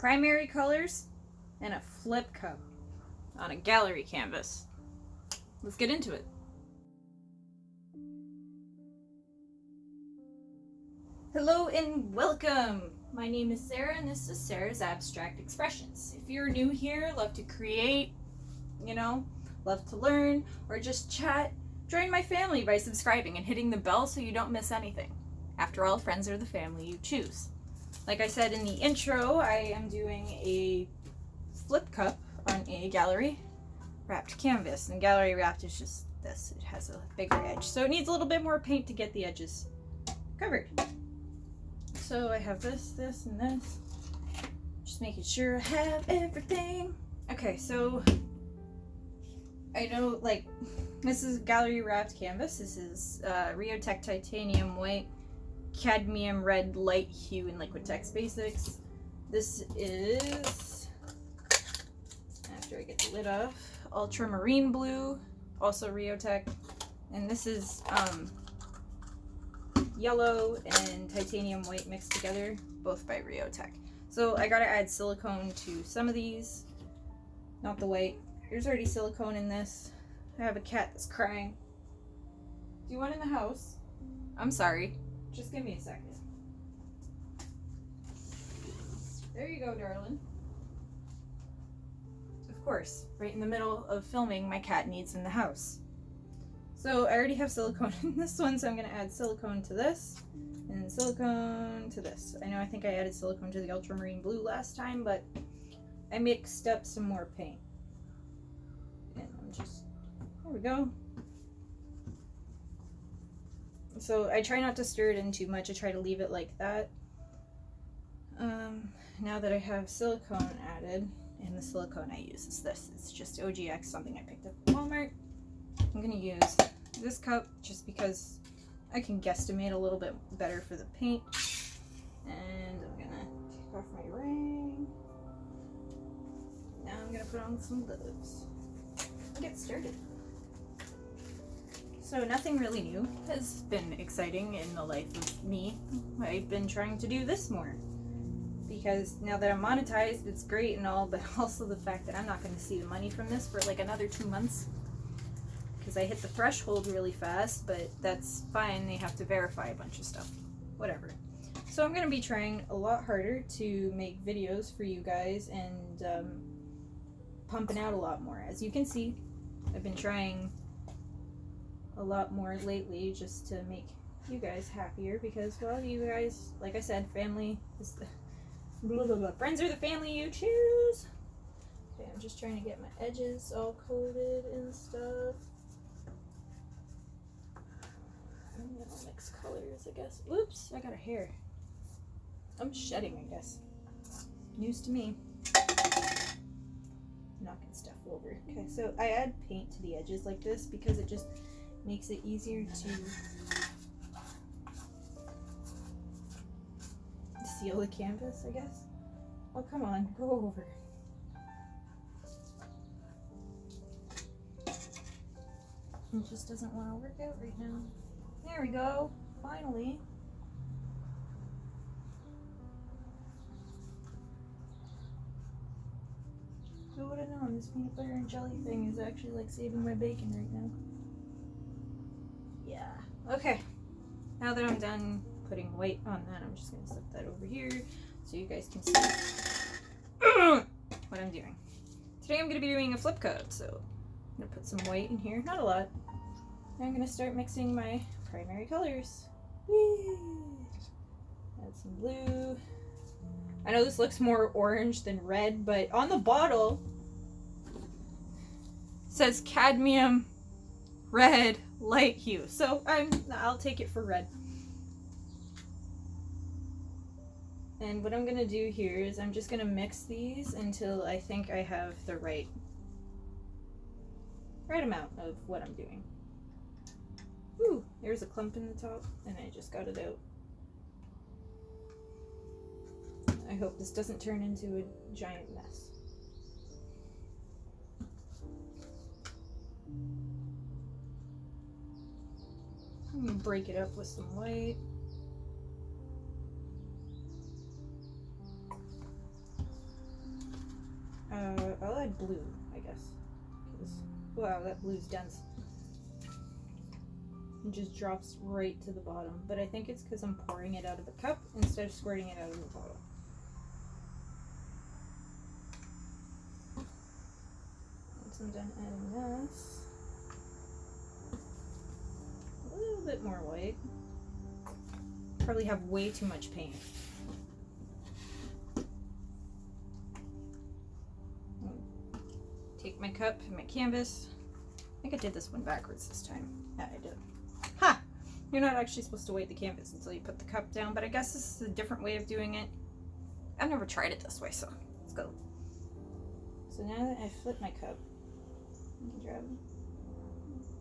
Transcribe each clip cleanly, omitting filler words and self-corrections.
primary colors, and a flip cup on a gallery canvas. Let's get into it. Hello and welcome! My name is Sarah and this is Sarah's Abstract Expressions. If you're new here, love to create, love to learn, or just chat, join my family by subscribing and hitting the bell so you don't miss anything. After all, friends are the family you choose. Like I said in the intro, I am doing a flip cup on a gallery wrapped canvas. And gallery wrapped is just this. It has a bigger edge. So it needs a little bit more paint to get the edges covered. So I have this, and this. Just making sure I have everything. Okay, so I know, this is gallery wrapped canvas. This is Riotech Titanium White, Cadmium Red Light Hue, and Liquitex Basics. This is, after I get the lid off, Ultramarine Blue, also Riotech. And this is yellow and titanium white mixed together, both by Riotech. So I gotta add silicone to some of these, not the white. There's already silicone in this. I have a cat that's crying. Do you want in the house? I'm sorry. Just give me a second. There you go, darling. Of course, right in the middle of filming, my cat needs in the house. So I already have silicone in this one, so I'm going to add silicone to this, and silicone to this. I think I added silicone to the ultramarine blue last time, but I mixed up some more paint. And there we go. So I try not to stir it in too much, I try to leave it like that. Now that I have silicone added, and the silicone I use is this. It's just OGX, something I picked up at Walmart. I'm going to use this cup just because I can guesstimate a little bit better for the paint. And I'm going to take off my ring. Now I'm going to put on some gloves and get started. So nothing really new has been exciting in the life of me. I've been trying to do this more. Because now that I'm monetized, it's great and all, but also the fact that I'm not going to see the money from this for another 2 months. Because I hit the threshold really fast, but that's fine. They have to verify a bunch of stuff. Whatever. So I'm going to be trying a lot harder to make videos for you guys and pumping out a lot more. As you can see, I've been trying a lot more lately just to make you guys happier because, well, you guys, like I said, family is the... Blah, blah, blah. Friends are the family you choose. Okay, I'm just trying to get my edges all coated and stuff. I'm gonna mix colors, I guess. Oops, I got a hair. I'm shedding, I guess. News to me. Knocking stuff over. Okay, so I add paint to the edges like this because it just makes it easier to seal the canvas, I guess. Oh, come on, go over. It just doesn't want to work out right now. There we go, finally. Who would have known this peanut butter and jelly thing is actually saving my bacon right now? Yeah, okay. Now that I'm done putting white on that, I'm just going to slip that over here so you guys can see what I'm doing. Today I'm going to be doing a flip cup, so I'm going to put some white in here, not a lot. Now I'm going to start mixing my primary colors. Whee! Add some blue. I know this looks more orange than red, but on the bottle it says cadmium red light hue, so I'll take it for red. And what I'm gonna do here is I'm just gonna mix these until I think I have the right amount of what I'm doing. Ooh, there's a clump in the top, and I just got it out. I hope this doesn't turn into a giant mess. I'm gonna break it up with some white. add blue, I guess. Wow, that blue's dense. It just drops right to the bottom. But I think it's because I'm pouring it out of the cup instead of squirting it out of the bottle. Once I'm done adding this, a little bit more white. Probably have way too much paint. Take my cup and my canvas. I think I did this one backwards this time. Yeah, I did. Ha! You're not actually supposed to weight the canvas until you put the cup down, but I guess this is a different way of doing it. I've never tried it this way, so let's go. So now that I flip my cup, I can grab it.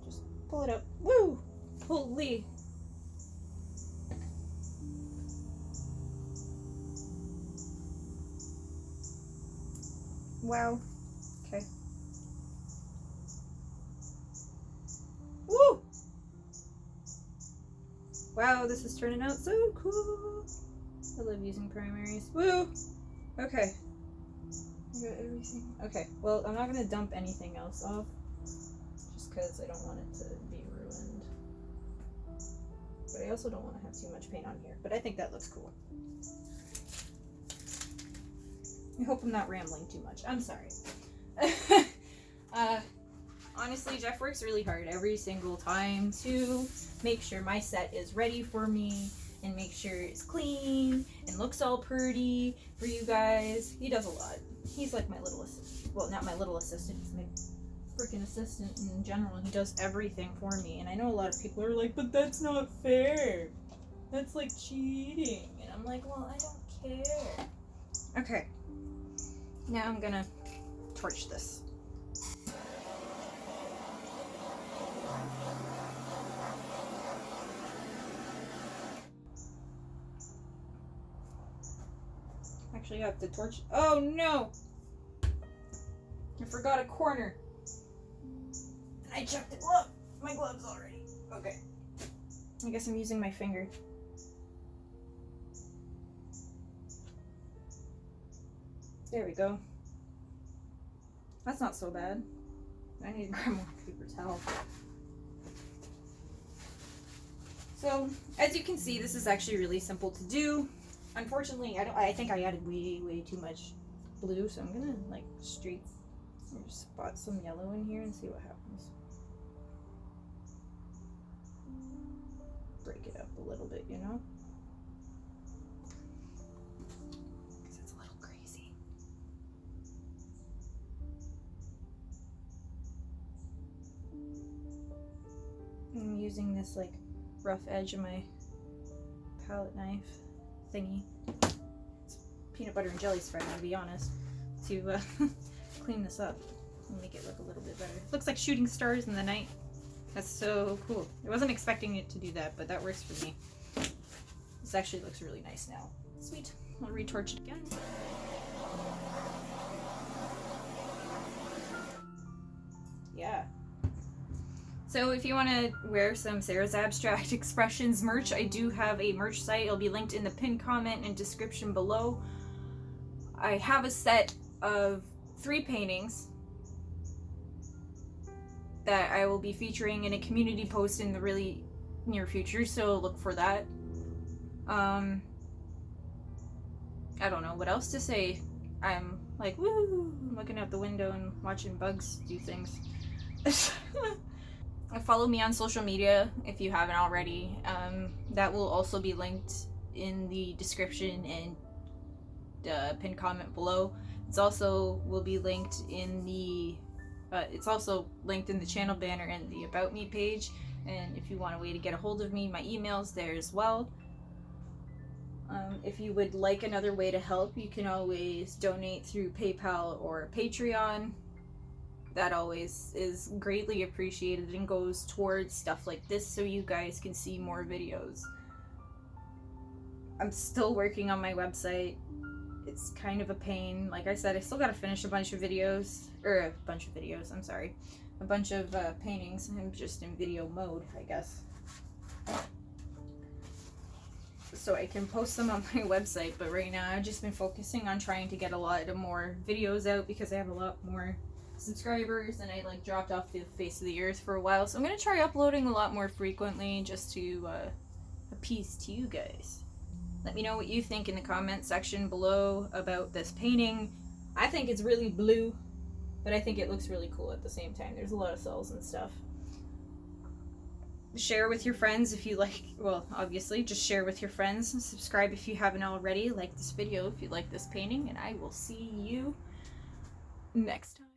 Just pull it up. Woo! Holy! Wow. Okay. Woo! Wow, this is turning out so cool. I love using primaries. Woo! Okay. I got everything. Okay, well, I'm not going to dump anything else off. Just because I don't want it to be ruined. But I also don't want to have too much paint on here. But I think that looks cool. I hope I'm not rambling too much. I'm sorry. Honestly, Jeff works really hard every single time to make sure my set is ready for me and make sure it's clean and looks all pretty for you guys. He does a lot. He's like my little assistant. Well, not my little assistant. He's my freaking assistant in general. He does everything for me. And I know a lot of people are like, but that's not fair. That's like cheating. And I'm like, well, I don't care. Okay. Now I'm gonna torch this. Actually, I have to torch. Oh no! I forgot a corner. And I checked it. Look, my gloves already. Okay. I guess I'm using my finger. There we go. That's not so bad. I need to grab more paper towel. So, as you can see, this is actually really simple to do. Unfortunately, I think I added way too much blue, so I'm gonna like spot some yellow in here and see what happens. Break it up a little bit, you know? Because it's a little crazy. I'm using this like rough edge of my palette knife thingy. It's peanut butter and jelly spread, to be honest, to clean this up and make it look a little bit better. It looks like shooting stars in the night. That's so cool. I wasn't expecting it to do that, but that works for me. This actually looks really nice now. Sweet. I'll retorch it again. Yeah. So if you want to wear some Sarah's Abstract Expressions merch, I do have a merch site. It'll be linked in the pinned comment and description below. I have a set of 3 paintings that I will be featuring in a community post in the really near future, so look for that. I don't know what else to say. I'm like, woo, looking out the window and watching bugs do things. Follow me on social media if you haven't already. That will also be linked in the description and pinned comment below. It's also will be linked in the it's also linked in the channel banner and the About Me page. And if you want a way to get a hold of me, my email's there as well. If you would like another way to help, you can always donate through PayPal or Patreon. That always is greatly appreciated and goes towards stuff like this so you guys can see more videos. I'm still working on my website. It's kind of a pain. Like I said, I still gotta finish a bunch of paintings. I'm just in video mode, I guess. so I can post them on my website. But right now I've just been focusing on trying to get a lot of more videos out because I have a lot more subscribers and I like dropped off the face of the earth for a while. So I'm gonna try uploading a lot more frequently just to appease to you guys. Let me know what you think in the comment section below about this painting. I think it's really blue, but I think it looks really cool at the same time. There's a lot of cells and stuff. Share with your friends if you like, well, obviously, just share with your friends. Subscribe if you haven't already. Like this video if you like this painting, and I will see you next time.